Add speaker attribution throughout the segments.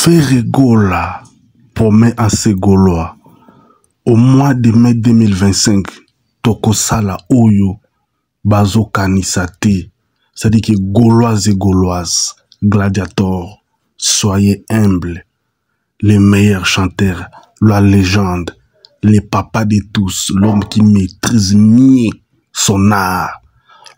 Speaker 1: Ferregola promet à ses Gaulois au mois de mai 2025 Tokosala Oyo Bazo Kanisate, c'est-à-dire que Gaulois et Gauloises, gladiateurs, soyez humbles, les meilleurs chanteurs, la légende, les papas de tous, l'homme qui maîtrise mieux son art,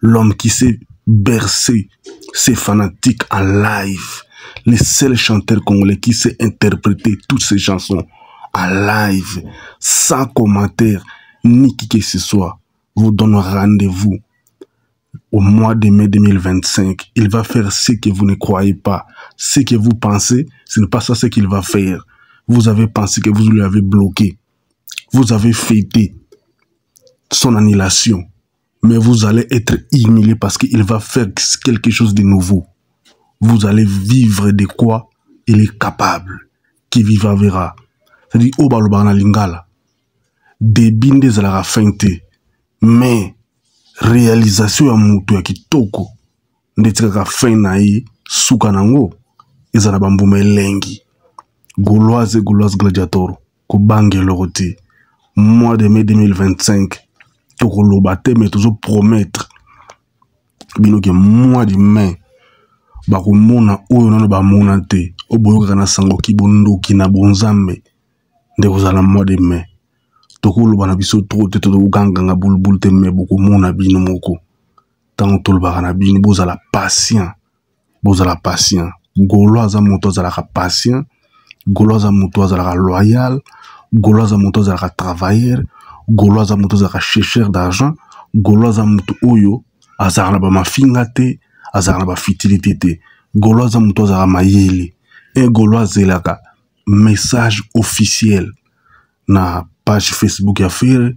Speaker 1: l'homme qui sait bercer ses fanatiques en live, les seuls chanteurs congolais qui sait interpréter toutes ces chansons en live, sans commentaire, ni qui que ce soit, vous donne rendez-vous au mois de mai 2025. Il va faire ce que vous ne croyez pas. Ce que vous pensez, ce n'est pas ça ce qu'il va faire. Vous avez pensé que vous lui avez bloqué. Vous avez fêté son annulation. Mais vous allez être humilié parce qu'il va faire quelque chose de nouveau. Vous allez vivre de quoi il est capable. Qui vivra verra. C'est-à-dire, au balobana lingala. Des bindes à la feinte. Mais, réalisation ya mutu ya kitoko. Ndetika fin na ye, suka nango. Ezana bambuma elengi. Gaulois et Gauloises gladiateurs. Kobange lorote. Mois de mai 2025. Toko lobate, mais toujours promettre. Bino ke mois de mai. Bako mona oyo nano ba mona te. Oboyo kana sango ki bondo ki na bonzambe. Ndeko zala mois de mai. Toko lobana biso trop te to ganga nga bulbul te me boko mona bino moko. Tango tolbaka na bino bozala patient. Bozala patient. Gaulois za moto za la patient. Gaulois za moto za la loyal. Gaulois za moto za la travailleur. Gaulois za moto za la chercheur d'argent. Gaulois za moto oyo azala ba mafinga te, azala ba fitilité te. Gaulois za moto za la mayele. Un Gaulois zelaka message officiel na page Facebook ya Ferre,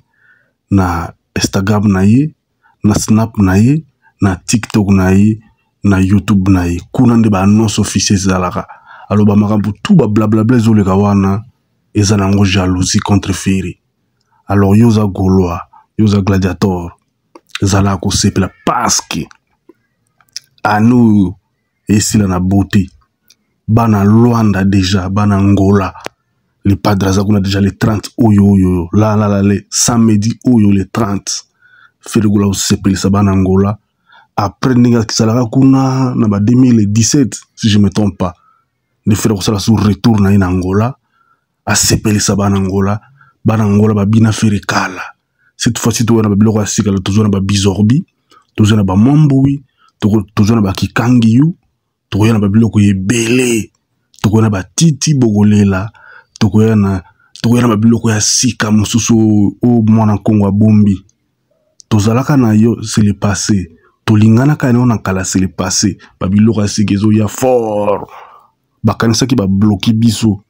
Speaker 1: na Instagram na ye, na Snap na ye, na TikTok na ye, na YouTube na ye. Kuna nde ba annonce officielle zalaka. Alors ba makambu tout ba blablabla zoleka wana eza nango jalousie contre Ferre. Alors yoza Gaulois, yoza gladiateur zala ko sepela parce que anu esila na beauté. Bana Luanda déjà, bana Angola. Les padres a déjà les 30 oyo là les samedi oyo les 30 Ferregola au sepeli sabana Angola après ninga kisalaka kuna na ba 2017 si je me trompe pas de faire ça sur retour na Angola a sepeli sabana Angola bana Angola ba bina Ferrekala cette fois-ci to na ba biloko ya sikala toujours na ba bizorbi toujours na ba mombui toujours na ba kikangiyu to na ba biloko yebele to na ba titi bogolela tokoyana babiloko ya sika mususu o mwana Kongo bombi tozalaka na yo c'est le passé tolingana kana on kala c'est le passé babiloko ya sika ezo ya fort bakanisa ki ba bloquer biso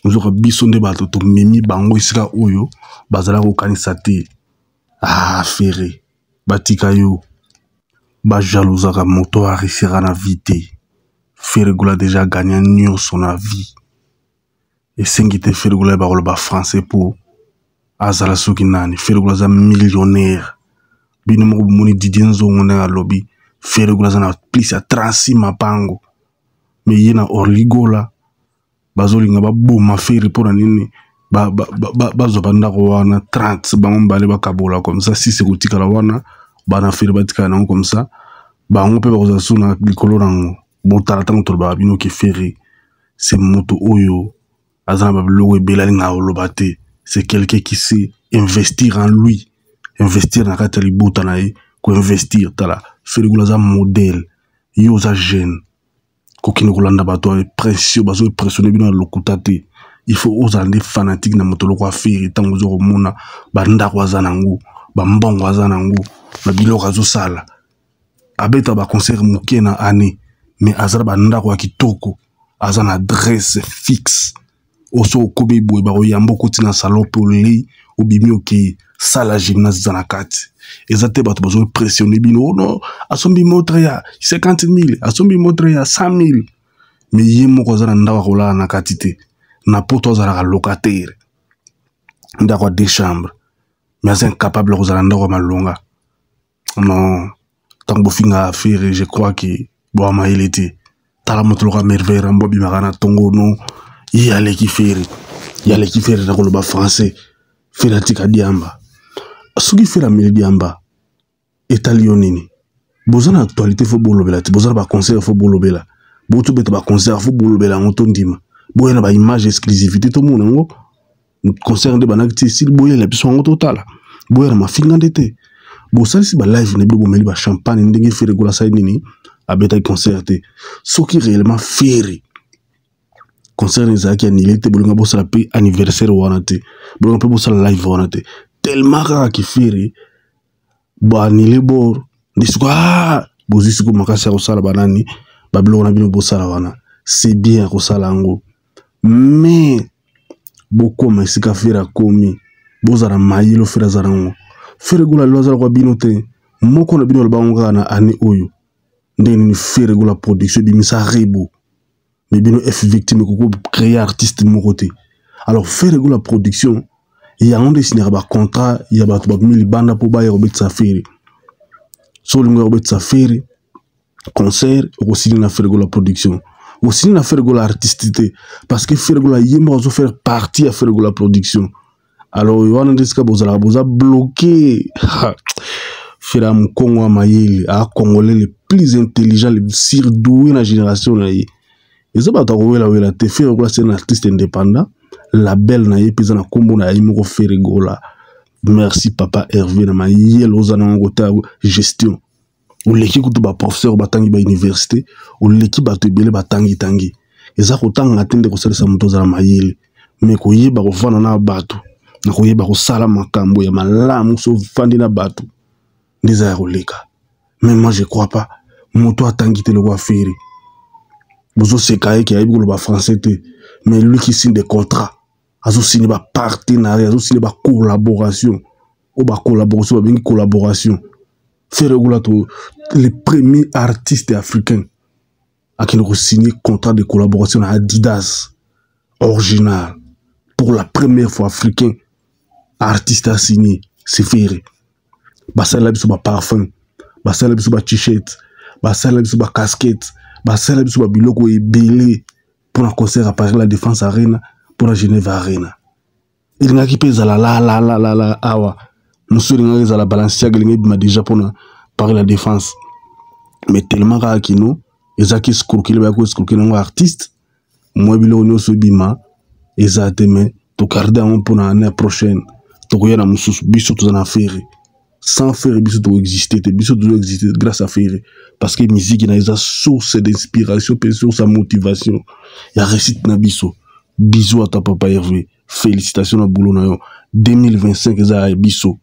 Speaker 1: nzoka biso nde bato to memi bango isika oyo bazala ko kanisa te Ferre batika yo ba jalousaka moto a risera na vite Ferregola déjà gagné son avis. Et c'est qui te Ferregola ba français pour azala soki nani Ferregola za millionnaire bino mo moni didienzo ngona lobby Ferregola za na plus ya 36 mapango mais yena orligola bazolinga ba boma Ferre pour nini bazo banda ko wana 30 bango bale bakabola comme ça si c'est kotika la wana bana Ferre batika na comme ça bango pe ba ko suna likolo nango botala tango to ba bino ki Ferre c'est moto oyo c'est quelqu'un qui sait investir en lui, investir dans la libuta nae, ko investir tala Ferregola za modèle, yo za jeune, ko kino kolanda bato précieux, bazo pressionner bino lokutate. Il faut oser des fanatiques na motolo kwa Ferre tango zo mona banda kwa zanangu, ba mbongo zanangu, ba biloko zo sala. Abeta ba concert muke na année, mais azala banda kwa kitoko, azana adresse fixe. Oso kobe boy ba yambo kotina salope oli obimi oki sala gymnase zanakati ezate bato bazo pressionner bino non asombi motre ya 50 000 asombi motre ya 100 000 mais yemo ko zana ndawa kola na katite na poto zala locataire ndako deux chambres mais incapable ko zala ndako malonga non tango finga Ferre je crois que bo ma il était tala moto ka merveille rambo bimaka na tongo non yale ki fere na koloba français fere tika diamba soki fere ameli diamba etali yo nini bozana actualité fo bolobela ti bozana ba concert fo bolobela boto beta ba concert fo bolobela ngoto ndima boyena ba image exclusivité to mona ngo concert de banakti sil boyela biso ngo totala boyena mafinga ndete bosalisi ba live ne bo meli ba champagne ndenge fere gola sa nini abeta concerté soki réellement fere concert ezaki annulé te bolinga bosala pe anniversaire wana te bolinga pe bosala live wana te tellement kaka ki fere bo annulé bor ndisuka bozisi ko makasi ya kosala banani babilo na bino bosala wana c'est bien kosala ngo mais bokoma esika fere akomi bozala mayilo fere azala ngo fere gola lelo azala kwa bino te moko na bino lobango kaka na ane oyo ndenge nini fere gola production bimisa rebo mais bino f victime koko créer artiste moko te alors fere gola production yango nde esinaka bacontrat ya bato babimi libanda mpo baya kobetisa fere so olingo ya kobetisa fere concert okosili na fere gola production okosili na fere gola artiste te parce que fere gola ye moko azofaire partie ya fere gola production alors wana nde esika bozalaka boza bloqué fere ya mokongo ya mayele acongolais le plus intelligent le surdoué na génération na ye eza bato akowelawela te fere gola c'est un artiste indépendant label na ye mpe eza na nkombo na ye moko fere gola merci papa Hervé na mayele oza na ngo ta gestion oleki kutu baprofesseur batangi ba université oleki bato ebele batangi eza kotanga te nde kosalisa moto ozala mayele me koyeba kovanda na bato na koyeba kosala makambo ya malamu so vandi na bato nde eza ya koleka mais moi je crois pas moto atangi te lokwa fere bozoseka ye ke ayebi koloba français te mais lui qui signe des contrats azosine ba partenariat azosine ba collaboration o ba collaboration babengi collaboration fere gola to les premiers artistes africains à qui nous signé contrat de collaboration à Adidas original pour la première fois africain artiste a signé c'est Ferré basala biso ba parfum basala biso ba t-shirt basala biso ba casquette basala biso ba biloko ebele pour un concert à Paris la Défense Arena pour la Genève Arena il n'a qui pèse la awa monsieur il a la Balenciaga il m'a déjà pour Paris la Défense mais tellement rare qui nous ezaki escroquer ba ko escroquer un artiste moi bilo no so bima exactement to garder on pour l'année prochaine to ko yana mususu biso to na faire sans faire biso to exister te biso to exister grâce à faire parce que musique na eza source d'inspiration et source de motivation ya réussite na biso bisous à ta papa Hervé félicitations na boulot na yo 2025 eza biso